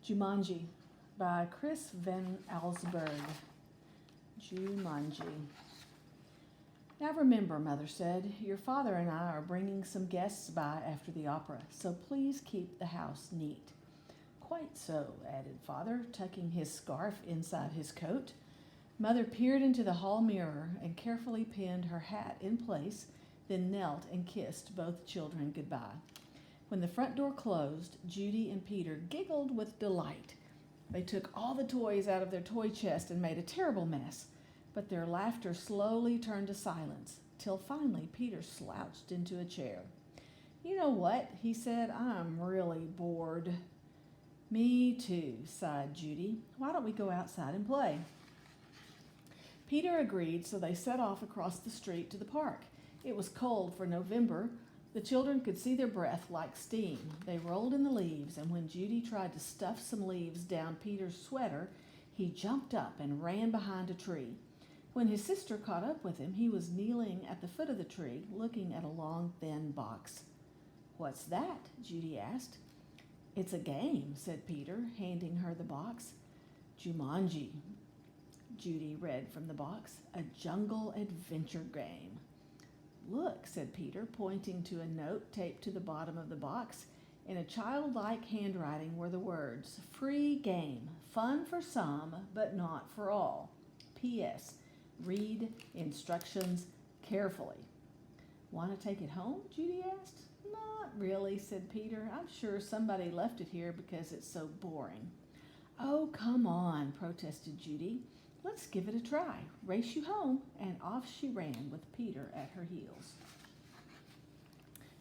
Jumanji by Chris Van Allsburg. Jumanji. Now remember, Mother said, your father and I are bringing some guests by after the opera, so please keep the house neat. Quite so, added Father, tucking his scarf inside his coat. Mother peered into the hall mirror and carefully pinned her hat in place, then knelt and kissed both children goodbye. When the front door closed, Judy and Peter giggled with delight. They took all the toys out of their toy chest and made a terrible mess, but their laughter slowly turned to silence, till finally Peter slouched into a chair. You know what, he said, I'm really bored. Me too, sighed Judy. Why don't we go outside and play? Peter agreed, so they set off across the street to the park. It was cold for November. The children could see their breath like steam. They rolled in the leaves, and when Judy tried to stuff some leaves down Peter's sweater, he jumped up and ran behind a tree. When his sister caught up with him, he was kneeling at the foot of the tree, looking at a long, thin box. What's that? Judy asked. It's a game, said Peter, handing her the box. Jumanji, Judy read from the box, a jungle adventure game. Look, said Peter, pointing to a note taped to the bottom of the box. In a childlike handwriting were the words, free game, fun for some, but not for all. P.S. Read instructions carefully. Want to take it home? Judy asked. Not really, said Peter. I'm sure somebody left it here because it's so boring. Oh, come on, protested Judy. Let's give it a try. Race you home. And off she ran with Peter at her heels.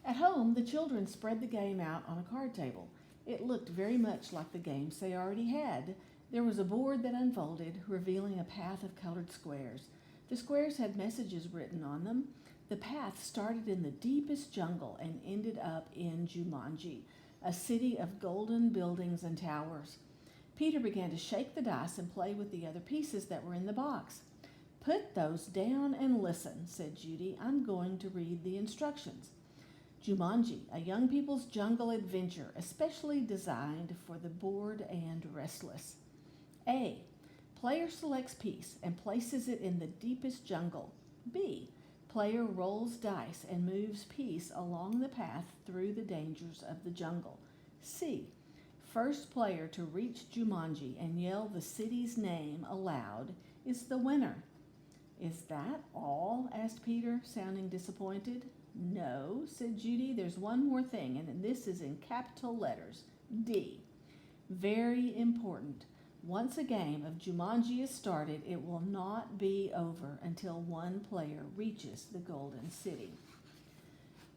At home, the children spread the game out on a card table. It looked very much like the games they already had. There was a board that unfolded, revealing a path of colored squares. The squares had messages written on them. The path started in the deepest jungle and ended up in Jumanji, a city of golden buildings and towers. Peter began to shake the dice and play with the other pieces that were in the box. Put those down and listen, said Judy. I'm going to read the instructions. Jumanji, a young people's jungle adventure, especially designed for the bored and restless. A. Player selects piece and places it in the deepest jungle. B. Player rolls dice and moves piece along the path through the dangers of the jungle. C. First player to reach Jumanji and yell the city's name aloud is the winner. Is that all? Asked Peter, sounding disappointed. No, said Judy. There's one more thing, and this is in capital letters. D. Very important. Once a game of Jumanji is started, it will not be over until one player reaches the Golden City.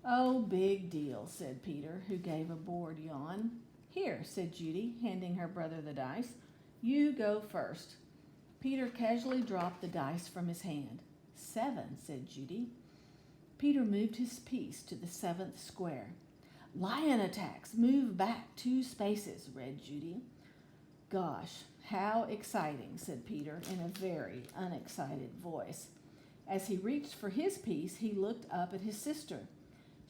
Oh, big deal, said Peter, who gave a bored yawn. Here, said Judy, handing her brother the dice. You go first. Peter casually dropped the dice from his hand. 7, said Judy. Peter moved his piece to the 7th square. Lion attacks. Move back 2 spaces, read Judy. Gosh, how exciting, said Peter in a very unexcited voice. As he reached for his piece, he looked up at his sister.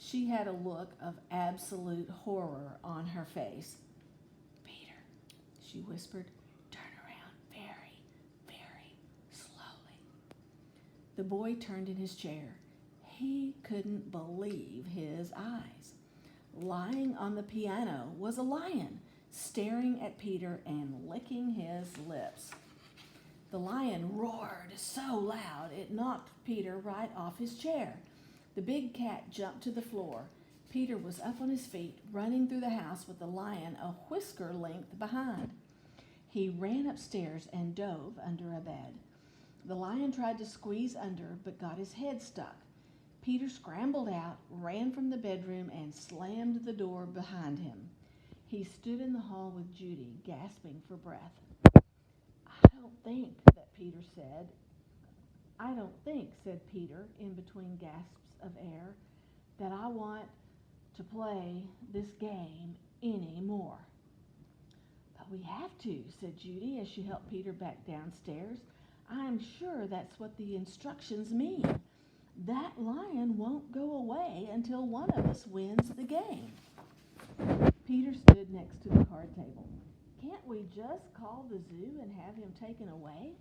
She had a look of absolute horror on her face. Peter, she whispered, turn around very, very slowly. The boy turned in his chair. He couldn't believe his eyes. Lying on the piano was a lion, staring at Peter and licking his lips. The lion roared so loud it knocked Peter right off his chair. The big cat jumped to the floor. Peter was up on his feet, running through the house with the lion a whisker length behind. He ran upstairs and dove under a bed. The lion tried to squeeze under, but got his head stuck. Peter scrambled out, ran from the bedroom, and slammed the door behind him. He stood in the hall with Judy, gasping for breath. I don't think, said Peter, in between gasps of air, that I want to play this game anymore. But we have to, said Judy as she helped Peter back downstairs. I'm sure that's what the instructions mean. That lion won't go away until one of us wins the game. Peter stood next to the card table. Can't we just call the zoo and have him taken away?"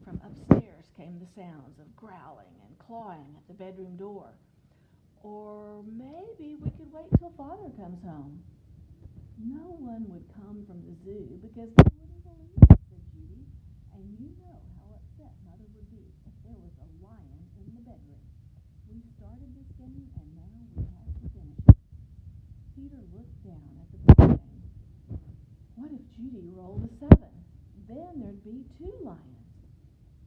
From upstairs came the sounds of growling and clawing at the bedroom door. "Or maybe we could wait till Father comes home." "No one would come from the zoo because they wouldn't believe it," said Judy. "And you know how upset Mother would be if there was a lion in the bedroom. We started this game and now we have to finish it." Peter looked down at the board game. What if Judy rolled a 7? Then there'd be 2 lions.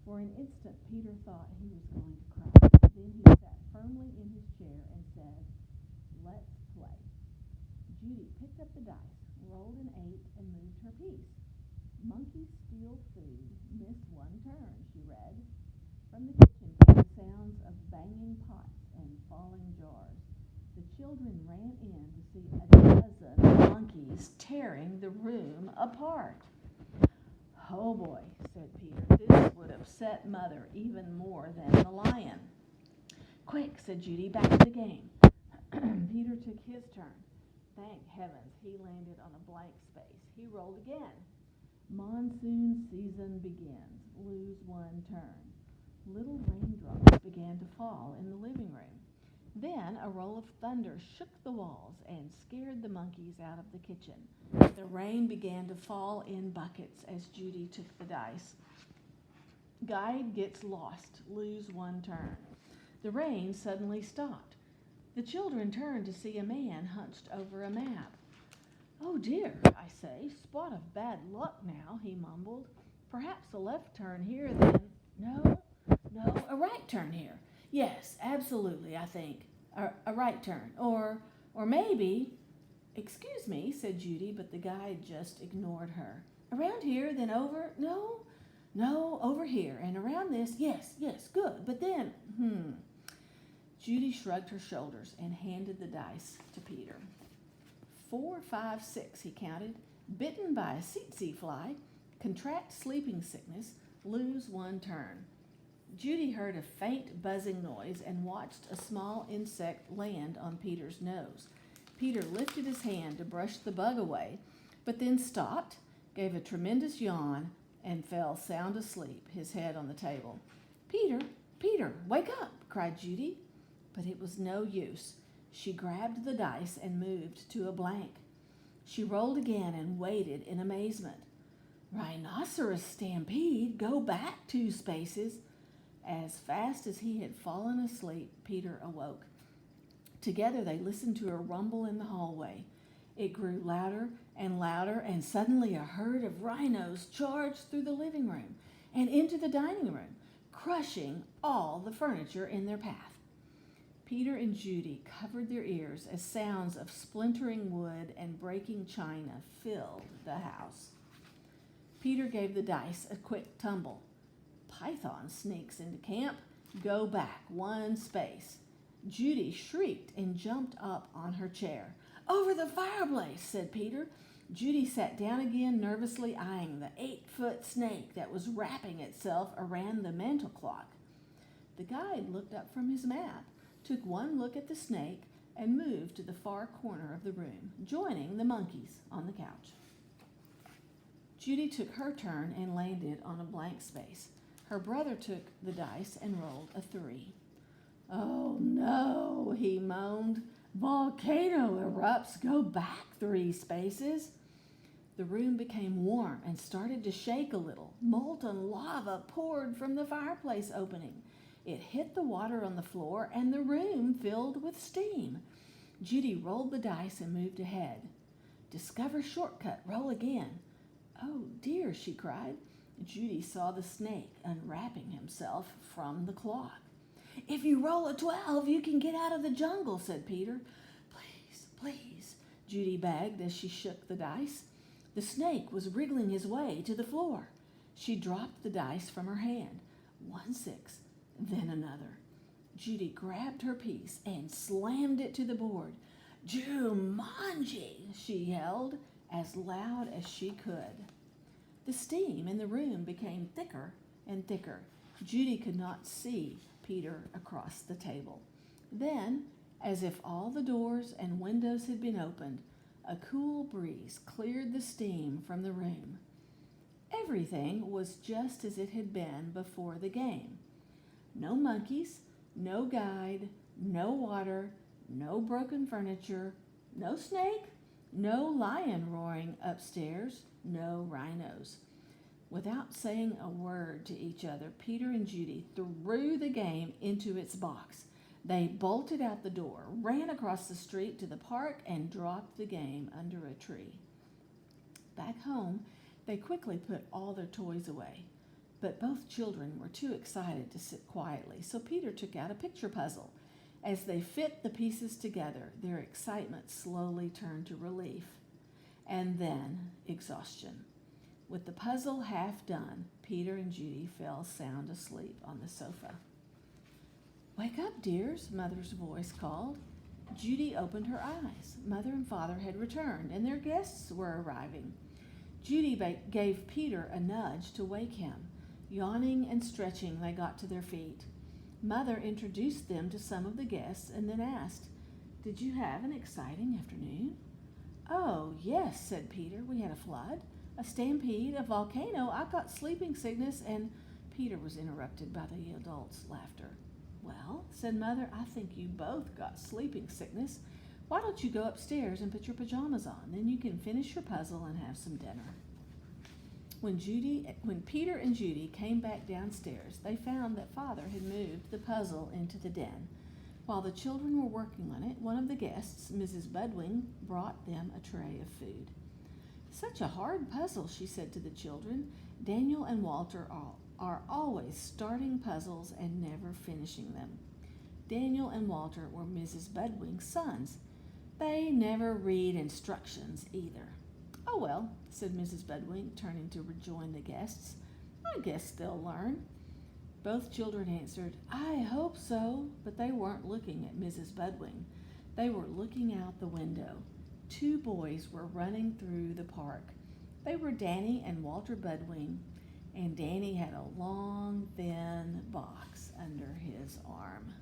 For an instant, Peter thought he was going to cry. Then he sat firmly in his chair and said, "Let's play." Judy picked up the dice, rolled an 8, and moved her piece. "Monkeys steal food, miss 1 turn," she read. From the kitchen came the sounds of banging pots and falling jars. The children ran in to see a dozen monkeys tearing the room apart. "Oh boy," said Peter, "this would upset Mother even more than the lion." "Quick," said Judy, "back to the game." Peter took his turn. Thank heavens he landed on a blank space. He rolled again. "Monsoon season begins. Lose 1 turn." Little raindrops began to fall in the living room. Then a roll of thunder shook the walls and scared the monkeys out of the kitchen. The rain began to fall in buckets as Judy took the dice. Guide gets lost. Lose 1 turn. The rain suddenly stopped. The children turned to see a man hunched over a map. "Oh dear, I say, spot of bad luck now," he mumbled. "Perhaps a left turn here, then. No, a right turn here. Yes, absolutely, I think. A right turn. Or maybe—" "Excuse me," said Judy, but the guide just ignored her. "Around here, then over? No, over here, and around this. Yes, good. But then, Judy shrugged her shoulders and handed the dice to Peter. 4, 5, 6, he counted. "Bitten by a tsetse fly, contract sleeping sickness, lose 1 turn." Judy heard a faint buzzing noise and watched a small insect land on Peter's nose. Peter lifted his hand to brush the bug away, but then stopped, gave a tremendous yawn, and fell sound asleep, his head on the table. Peter, wake up!" cried Judy. But it was no use. She grabbed the dice and moved to a blank. She rolled again and waited in amazement. "Rhinoceros stampede, go back 2 spaces." As fast as he had fallen asleep, Peter awoke. Together they listened to a rumble in the hallway. It grew louder, and suddenly a herd of rhinos charged through the living room and into the dining room, crushing all the furniture in their path. Peter and Judy covered their ears as sounds of splintering wood and breaking china filled the house. Peter gave the dice a quick tumble. "Python sneaks into camp. Go back 1 space." Judy shrieked and jumped up on her chair. "Over the fireplace," said Peter. Judy sat down again, nervously eyeing the 8-foot snake that was wrapping itself around the mantel clock. The guide looked up from his map, took 1 look at the snake, and moved to the far corner of the room, joining the monkeys on the couch. Judy took her turn and landed on a blank space. Her brother took the dice and rolled a 3. "Oh no," he moaned. "Volcano erupts. Go back 3 spaces." The room became warm and started to shake a little. Molten lava poured from the fireplace opening. It hit the water on the floor, and the room filled with steam. Judy rolled the dice and moved ahead. "Discover shortcut. Roll again." "Oh dear," she cried. Judy saw the snake unwrapping himself from the clock. "If you roll a 12, you can get out of the jungle," said Peter. Please, Judy begged as she shook the dice. The snake was wriggling his way to the floor. She dropped the dice from her hand. 1 6, then another. Judy grabbed her piece and slammed it to the board. "Jumanji!" she yelled as loud as she could. The steam in the room became thicker and thicker. Judy could not see Peter across the table. Then, as if all the doors and windows had been opened, A cool breeze cleared the steam from the room. Everything was just as it had been before the game. No monkeys, no guide, no water, no broken furniture, no snake, no lion roaring upstairs, no rhinos. Without saying a word to each other, Peter and Judy threw the game into its box. They bolted out the door, ran across the street to the park, and dropped the game under a tree. Back home, they quickly put all their toys away. But both children were too excited to sit quietly, so Peter took out a picture puzzle. As they fit the pieces together, their excitement slowly turned to relief, and then exhaustion. With the puzzle half done, Peter and Judy fell sound asleep on the sofa. "Wake up, dears," Mother's voice called. Judy opened her eyes. Mother and Father had returned, and their guests were arriving. Judy gave Peter a nudge to wake him. Yawning and stretching, they got to their feet. Mother introduced them to some of the guests and then asked, "Did you have an exciting afternoon?" "Oh, yes," said Peter. "We had a flood, a stampede, a volcano. I got sleeping sickness," and Peter was interrupted by the adults' laughter. "Well," said Mother, "I think you both got sleeping sickness. Why don't you go upstairs and put your pajamas on? Then you can finish your puzzle and have some dinner." When Peter and Judy came back downstairs, they found that Father had moved the puzzle into the den. While the children were working on it, one of the guests, Mrs. Budwing, brought them a tray of food. "Such a hard puzzle," she said to the children. "Daniel and Walter are always starting puzzles and never finishing them." Daniel and Walter were Mrs. Budwing's sons. They never read instructions either. "Oh, well," said Mrs. Budwing, turning to rejoin the guests. "I guess they'll learn." Both children answered, "I hope so," but they weren't looking at Mrs. Budwing. They were looking out the window. Two boys were running through the park. They were Danny and Walter Budwing, and Danny had a long, thin box under his arm.